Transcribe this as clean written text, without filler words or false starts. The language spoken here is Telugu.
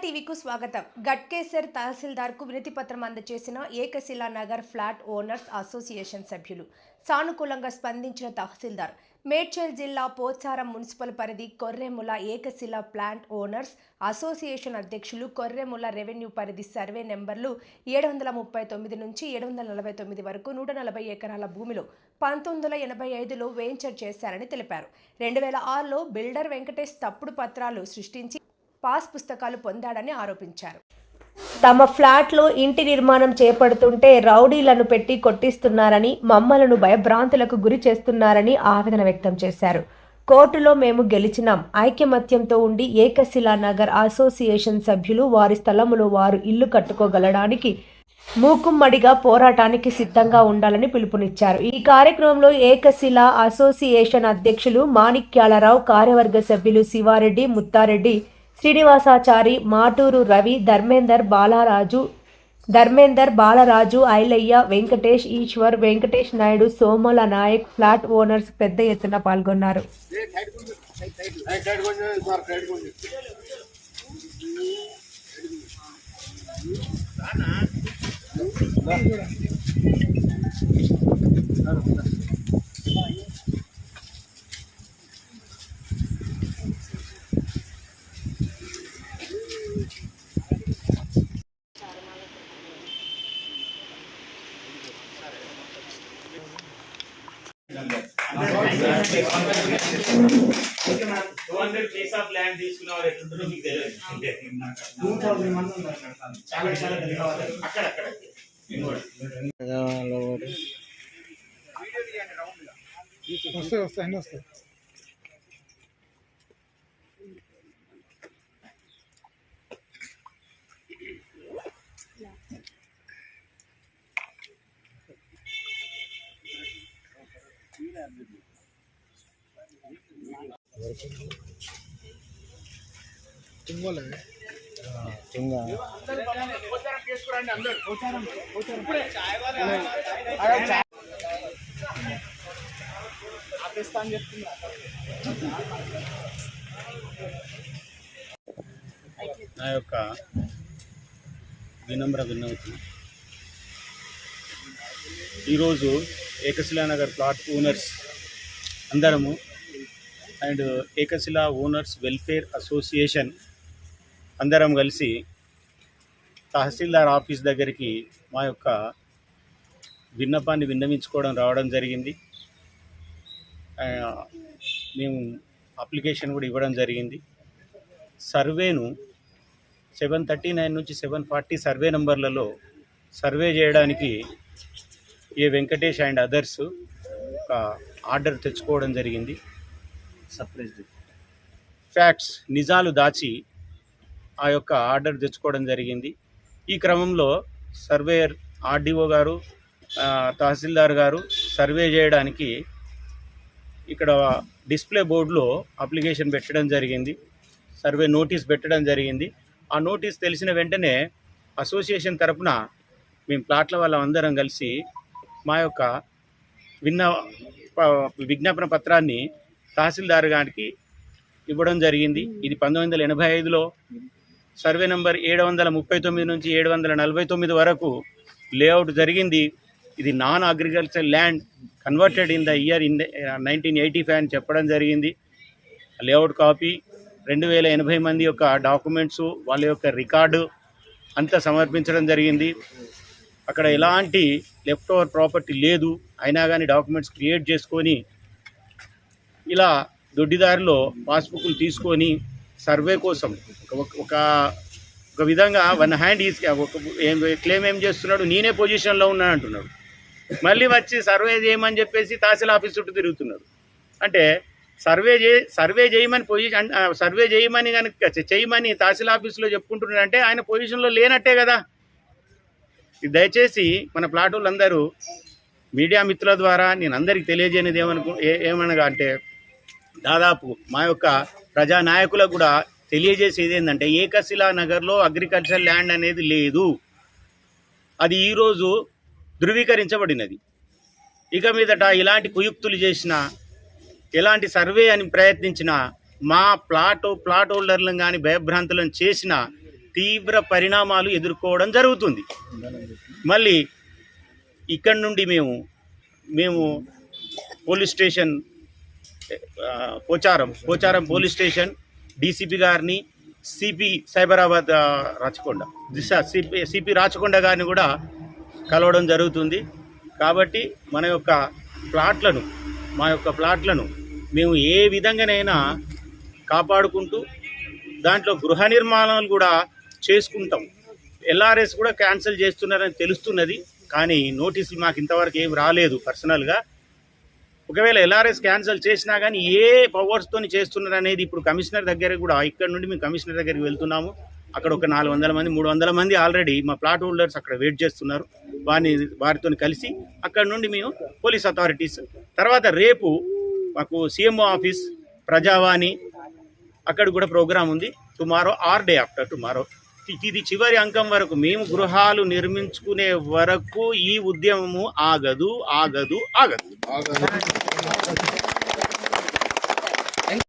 టీవీకు స్వాగతం. గట్కేసర్ తహసీల్దార్కు వినతి పత్రం అందజేసిన ఏకశిలా నగర్ ఫ్లాట్ ఓనర్స్ అసోసియేషన్ సభ్యులు. సానుకూలంగా స్పందించిన తహసీల్దార్ మేడ్చల్ జిల్లా పోచారం మున్సిపల్ పరిధి కొర్రెముల ఏకశిలా ప్లాంట్ ఓనర్స్ అసోసియేషన్ అధ్యక్షులు కొర్రెముల రెవెన్యూ పరిధి సర్వే నెంబర్లు 739 నుంచి 749 వరకు 140 ఎకరాల భూమిలో 1985లో వెంచర్ చేశారని తెలిపారు. 2006లో బిల్డర్ వెంకటేష్ తప్పుడు పత్రాలు సృష్టించి పాస్ పుస్తకాలు పొందాడని ఆరోపించారు. తమ ఫ్లాట్లో ఇంటి నిర్మాణం చేపడుతుంటే రౌడీలను పెట్టి కొట్టిస్తున్నారని, మమ్మలను భయభ్రాంతులకు గురి చేస్తున్నారని ఆవేదన వ్యక్తం చేశారు. కోర్టులో మేము గెలిచినాం. ఐకమత్యంతో ఉండి ఏకశిలా నగర్ అసోసియేషన్ సభ్యులు వారి స్థలములో వారు ఇల్లు కట్టుకోగలడానికి మూకుమ్మడిగా పోరాటానికి సిద్ధంగా ఉండాలని పిలుపునిచ్చారు. ఈ కార్యక్రమంలో ఏకశిలా అసోసియేషన్ అధ్యక్షులు మాణిక్యాలరావు, కార్యవర్గ సభ్యులు శివారెడ్డి, ముత్తారెడ్డి, శ్రీనివాసాచారి, మాటూరు రవి, ధర్మేందర్ బాలరాజు, ఐలయ్య, వెంకటేష్, ఈశ్వర్, వెంకటేష్ నాయుడు, సోమల నాయక్, ఫ్లాట్ ఓనర్స్ పెద్ద ఎత్తున పాల్గొన్నారు. వస్తాయి నా యొక్క వినమ్ర విన్నతి ఈరోజు ఏకశిలా నగర్ ప్లాట్ ఓనర్స్ అందరము అండ్ ఏకశిలా ఓనర్స్ వెల్ఫేర్ అసోసియేషన్ అందరం కలిసి తహసీల్దార్ ఆఫీస్ దగ్గరికి మా యొక్క విన్నపాన్ని విన్నవించుకోవడం రావడం జరిగింది. మేము అప్లికేషన్ కూడా ఇవ్వడం జరిగింది. సర్వేను 739 నుంచి 740 సర్వే నంబర్లలో సర్వే చేయడానికి ఏ వెంకటేష్ అండ్ అదర్స్ ఒక ఆర్డర్ తెచ్చుకోవడం జరిగింది. సర్ప్రైజ్ ఫ్యాక్ట్స్ నిజాలు దాచి ఆ యొక్క ఆర్డర్ తెచ్చుకోవడం జరిగింది. ఈ క్రమంలో సర్వేయర్ ఆర్డీఓ గారు, తహసీల్దార్ గారు సర్వే చేయడానికి ఇక్కడ డిస్ప్లే బోర్డులో అప్లికేషన్ పెట్టడం జరిగింది. సర్వే నోటీస్ పెట్టడం జరిగింది. ఆ నోటీస్ తెలిసిన వెంటనే అసోసియేషన్ తరపున మేము ప్లాట్ల వాళ్ళందరం కలిసి మా యొక్క విజ్ఞాపన పత్రాన్ని తహసీల్దార్ గారికి ఇవ్వడం జరిగింది. ఇది 1985లో సర్వే నెంబర్ 739 నుంచి 749 వరకు లేఅవుట్ జరిగింది. ఇది non agriculture land converted in the year 1985 అని చెప్పడం జరిగింది. లేఅవుట్ కాపీ 2080 మంది యొక్క డాక్యుమెంట్స్, వాళ్ళ యొక్క రికార్డు అంతా సమర్పించడం జరిగింది. అక్కడ ఎలాంటి లెఫ్ట్ ఓవర్ ప్రాపర్టీ లేదు. అయినా కానీ డాక్యుమెంట్స్ క్రియేట్ చేసుకొని ఇలా దొడ్డిదారిలో పాస్బుక్లు తీసుకొని సర్వే కోసం ఒక విధంగా వన్ హ్యాండ్ క్లెయిమ్ ఏం చేస్తున్నాడు, నేనే పొజిషన్లో ఉన్నాను అంటున్నాడు. మళ్ళీ వచ్చి సర్వే చేయమని చెప్పేసి తహసీల్ ఆఫీస్ చుట్టూ తిరుగుతున్నాడు. అంటే సర్వే చేయమని సర్వే చేయమని కనుక చేయమని తహసీల్ ఆఫీస్లో చెప్పుకుంటున్నాడంటే ఆయన పొజిషన్లో లేనట్టే కదా. దయచేసి మన ప్లాట్ వాళ్ళందరూ మీడియా మిత్రుల ద్వారా నేను అందరికీ తెలియజేయనిది ఏమనగా అంటే దాదాపు మా యొక్క ప్రజానాయకులకు కూడా తెలియజేసేది ఏంటంటే ఏకశిలా నగర్లో అగ్రికల్చర్ ల్యాండ్ అనేది లేదు. అది ఈరోజు ధృవీకరించబడినది. ఇక మీదట ఇలాంటి కుయుక్తులు చేసినా, ఎలాంటి సర్వే అని ప్రయత్నించినా, మా ప్లాట్ హోల్డర్లను కానీ భయభ్రాంతులను చేసినా తీవ్ర పరిణామాలు ఎదుర్కోవడం జరుగుతుంది. మళ్ళీ ఇక్కడి నుండి మేము police station Pocharam police station DCP గారిని, సిపి సైబరాబాద్ రాచకొండ సిపి రాచకొండ గారిని కూడా కలవడం జరుగుతుంది. కాబట్టి మా యొక్క ప్లాట్లను మేము ఏ విధంగానైనా కాపాడుకుంటూ దాంట్లో గృహ నిర్మాణాలు కూడా చేసుకుంటాం. ఎల్ఆర్ఎస్ కూడా క్యాన్సిల్ చేస్తున్నారని తెలుస్తున్నది, కానీ నోటీసులు మాకు ఇంతవరకు ఏం రాలేదు పర్సనల్గా. ఒకవేళ ఎల్ఆర్ఎస్ క్యాన్సిల్ చేసినా కానీ ఏ పవర్స్తో చేస్తున్నారు అనేది ఇప్పుడు కమిషనర్ దగ్గర కూడా, ఇక్కడ నుండి మేము కమిషనర్ దగ్గరికి వెళ్తున్నాము. అక్కడ ఒక 400 మంది 300 మంది ఆల్రెడీ మా ప్లాట్ హోల్డర్స్ అక్కడ వెయిట్ చేస్తున్నారు. వారితో కలిసి అక్కడ నుండి మేము పోలీస్ అథారిటీస్, తర్వాత రేపు మాకు సీఎంఓ ఆఫీస్, ప్రజావాణి అక్కడ కూడా ప్రోగ్రామ్ ఉంది. Tomorrow or day after tomorrow ఇది చివరి అంకం వరకు మేము గృహాలు నిర్మించుకునే వరకు ఈ ఉద్యమము ఆగదు.